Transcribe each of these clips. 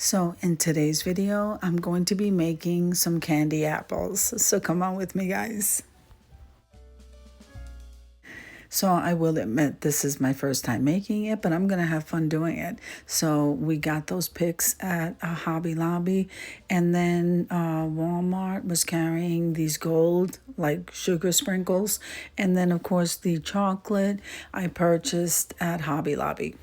So in today's video, I'm going to be making some candy apples. So come on with me, guys. So I will admit this is my first time making it, but I'm going to have fun doing it. So we got those picks at Hobby Lobby, and then Walmart was carrying these gold like sugar sprinkles. And then of course the chocolate I purchased at Hobby Lobby.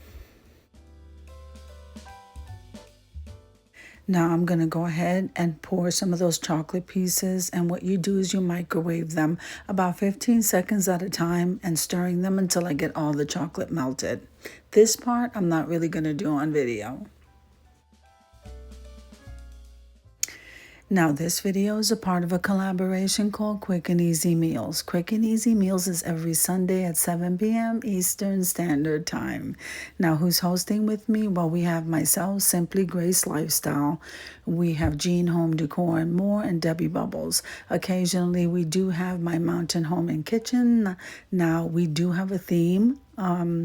Now I'm going to go ahead and pour some of those chocolate pieces, and what you do is you microwave them about 15 seconds at a time and stirring them until I get all the chocolate melted. This part I'm not really going to do on video. Now, this video is a part of a collaboration called Quick and Easy Meals. Quick and Easy Meals is every Sunday at 7 p.m. Eastern Standard Time. Now, who's hosting with me? Well, we have myself, Simply Grace Lifestyle. We have Jean Home Decor and more, and Debbie Bubbles. Occasionally, we do have my Mountain Home and Kitchen. Now, we do have a theme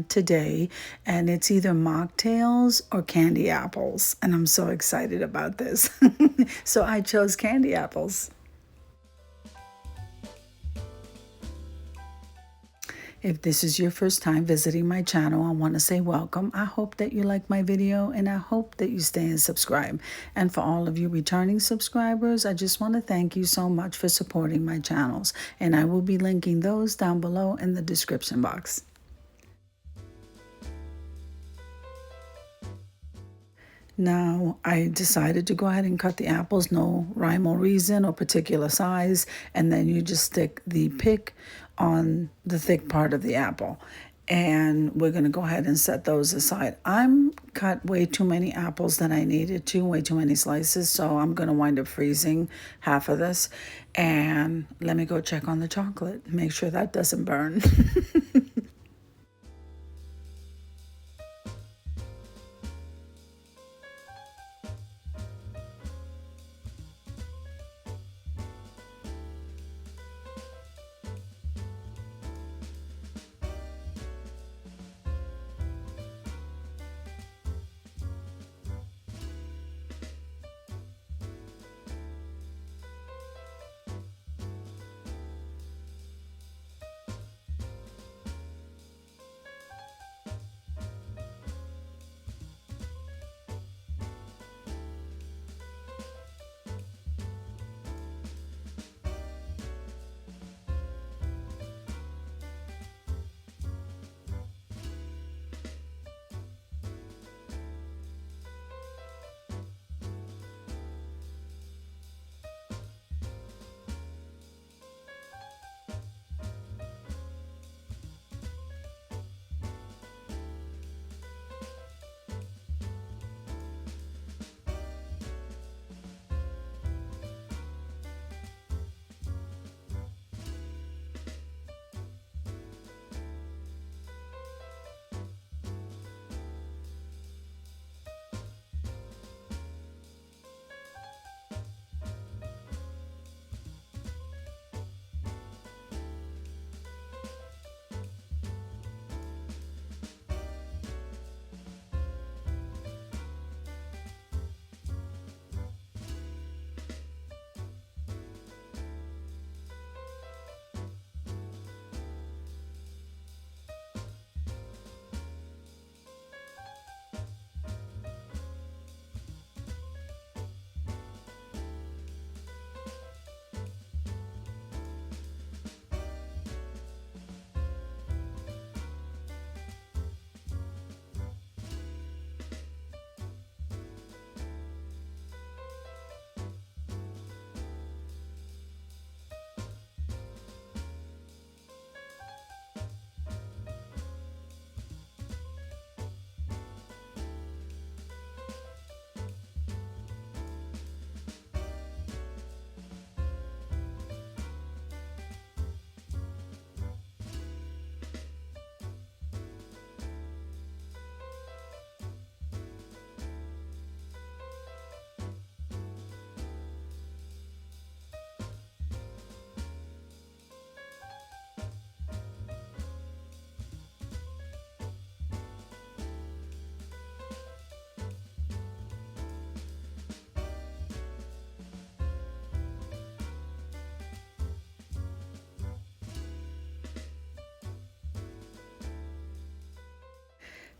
today, and it's either mocktails or candy apples, and I'm so excited about this. So I chose candy apples. If this is your first time visiting my channel, I want to say welcome. I hope that you like my video, and I hope that you stay and subscribe. And for all of you returning subscribers, I just want to thank you so much for supporting my channels, and I will be linking those down below in the description box. Now, I decided to go ahead and cut the apples, no rhyme or reason or particular size, and then you just stick the pick on the thick part of the apple. And we're going to go ahead and set those aside. I'm cut way too many apples than I needed to, way too many slices, so I'm going to wind up freezing half of this. And let me go check on the chocolate, make sure that doesn't burn.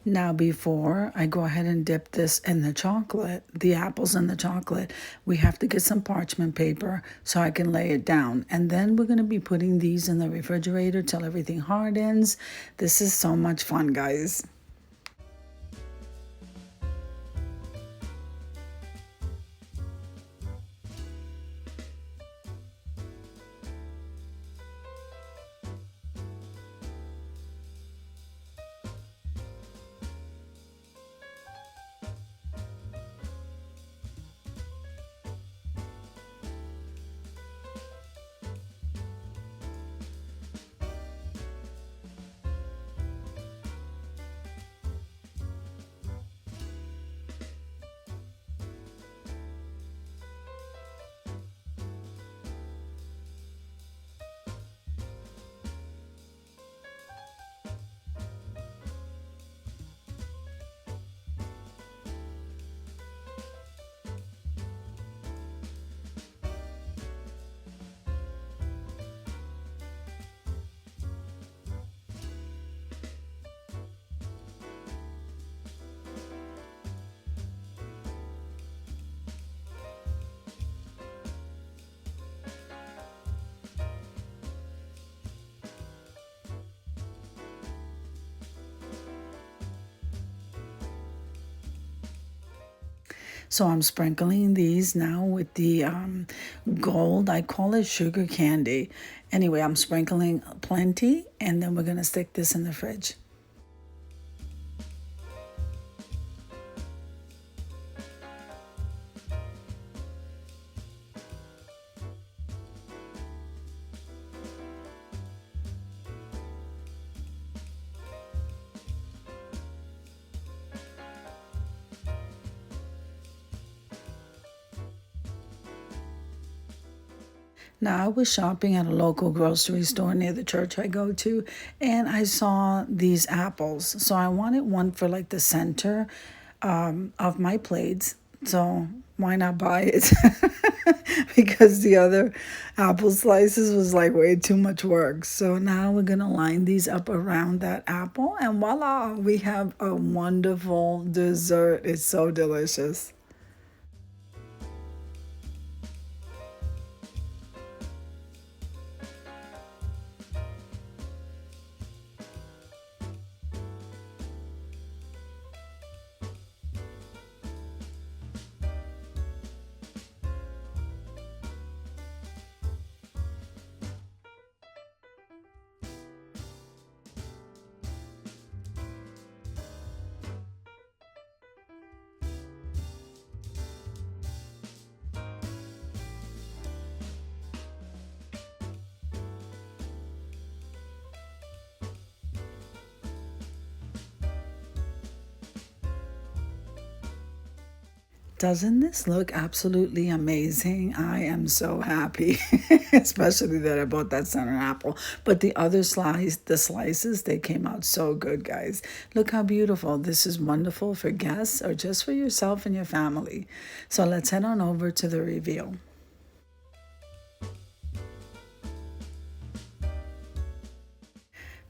Now, before I go ahead and dip this in the chocolate, the apples in the chocolate, we have to get some parchment paper so I can lay it down. And then we're going to be putting these in the refrigerator till everything hardens. This is so much fun, guys. So I'm sprinkling these now with the gold. I call it sugar candy. Anyway, I'm sprinkling plenty, and then we're going to stick this in the fridge. Now, I was shopping at a local grocery store near the church I go to, and I saw these apples. So I wanted one for like the center of my plates. So why not buy it? Because the other apple slices was like way too much work. So now we're going to line these up around that apple, and voila, we have a wonderful dessert. It's so delicious. Doesn't this look absolutely amazing? I am so happy, especially that I bought that center apple. But the other the slices, they came out so good, guys. Look how beautiful. This is wonderful for guests or just for yourself and your family. So let's head on over to the reveal.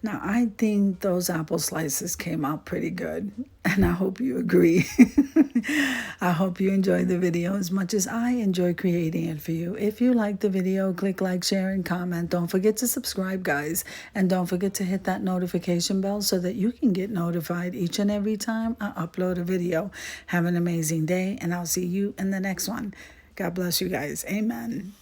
Now, I think those apple slices came out pretty good, and I hope you agree. I hope you enjoyed the video as much as I enjoy creating it for you. If you like the video, click like, share, and comment. Don't forget to subscribe, guys, and don't forget to hit that notification bell so that you can get notified each and every time I upload a video. Have an amazing day, and I'll see you in the next one. God bless you guys. Amen.